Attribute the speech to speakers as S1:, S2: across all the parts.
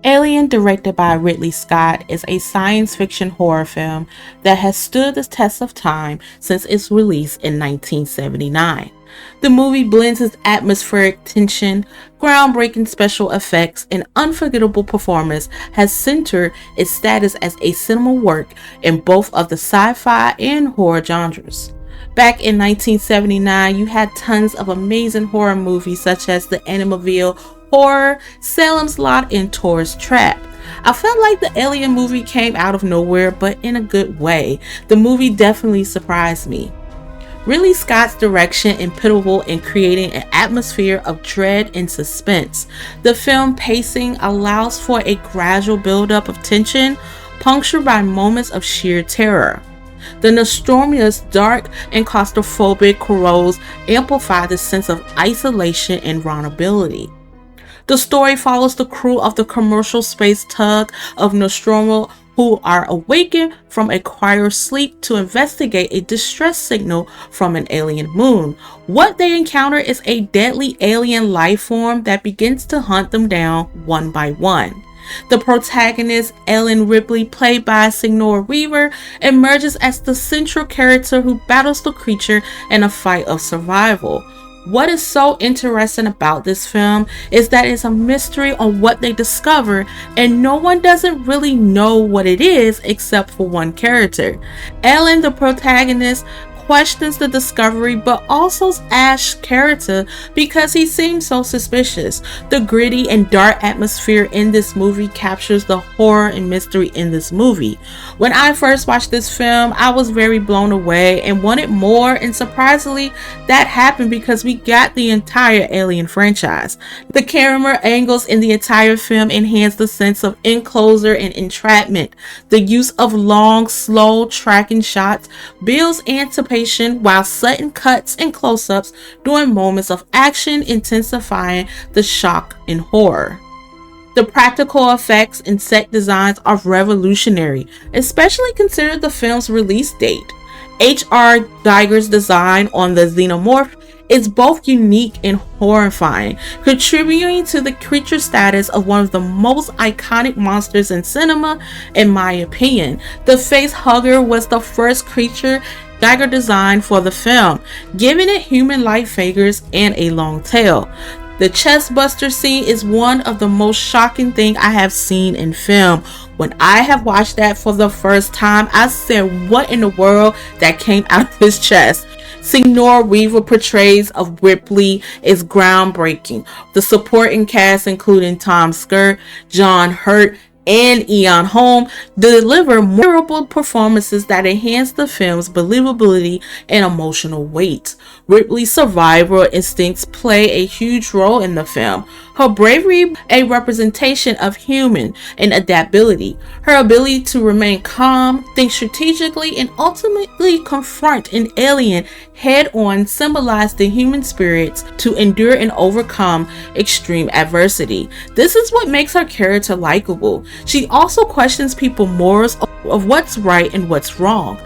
S1: Alien, directed by Ridley Scott, is a science fiction horror film that has stood the test of time since its release in 1979. The movie blends its atmospheric tension, groundbreaking special effects, and unforgettable performance has centered its status as a cinema work in both of the sci-fi and horror genres. Back in 1979, you had tons of amazing horror movies such as the Amityville Horror, Salem's Lot, and Tourist Trap. I felt like the Alien movie came out of nowhere, but in a good way. The movie definitely surprised me. Ridley Scott's direction is pivotal in creating an atmosphere of dread and suspense. The film pacing allows for a gradual buildup of tension, punctured by moments of sheer terror. The Nostromo's dark and claustrophobic corals amplify the sense of isolation and vulnerability. The story follows the crew of the commercial space tug of Nostromo who are awakened from a cryo sleep to investigate a distress signal from an alien moon. What they encounter is a deadly alien life form that begins to hunt them down one by one. The protagonist, Ellen Ripley, played by Sigourney Weaver, emerges as the central character who battles the creature in a fight of survival. What is so interesting about this film is that it's a mystery on what they discover, and no one doesn't really know what it is except for one character. Ellen, the protagonist, questions the discovery but also Ash's character because he seems so suspicious. The gritty and dark atmosphere in this movie captures the horror and mystery in this movie. When I first watched this film, I was very blown away and wanted more, and surprisingly that happened because we got the entire Alien franchise. The camera angles in the entire film enhance the sense of enclosure and entrapment. The use of long, slow tracking shots builds anticipation while sudden cuts and close-ups during moments of action, intensifying the shock and horror. The practical effects and set designs are revolutionary, especially considering the film's release date. H.R. Giger's design on the xenomorph is both unique and horrifying, contributing to the creature status of one of the most iconic monsters in cinema, in my opinion. The face hugger was the first creature Giger designed for the film, giving it human-like figures and a long tail. The chest buster scene is one of the most shocking things I have seen in film. When I have watched that for the first time, I said, what in the world that came out of his chest? Sigourney Weaver portrays of Ripley is groundbreaking. The supporting cast, including Tom Skerritt, John Hurt, and Ian Holm, deliver memorable performances that enhance the film's believability and emotional weight. Ripley's survival instincts play a huge role in the film. Her bravery, a representation of human and adaptability. Her ability to remain calm, think strategically, and ultimately confront an alien head-on symbolize the human spirits to endure and overcome extreme adversity. This is what makes her character likable. She also questions people's morals of what's right and what's wrong.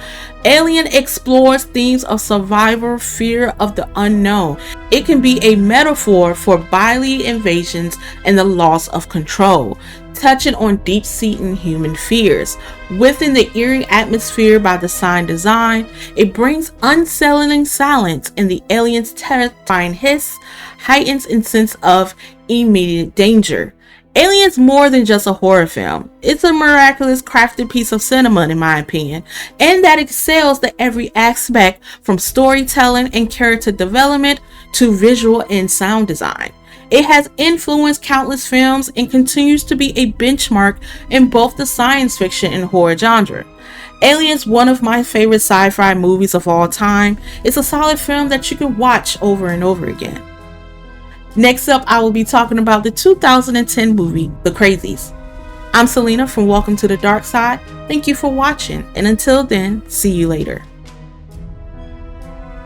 S1: Alien explores themes of survival, fear of the unknown. It can be a metaphor for bodily invasions and the loss of control, touching on deep-seated human fears. Within the eerie atmosphere by the sound design, it brings unsettling silence, and the alien's terrifying hiss heightens a sense of immediate danger. Alien's more than just a horror film. It's a miraculous crafted piece of cinema, in my opinion, and that excels at every aspect from storytelling and character development to visual and sound design. It has influenced countless films and continues to be a benchmark in both the science fiction and horror genre. Alien's one of my favorite sci-fi movies of all time. It's a solid film that you can watch over and over again. Next up, I will be talking about the 2010 movie, The Crazies. I'm Selena from Welcome to the Darkside. Thank you for watching, and until then, see you later.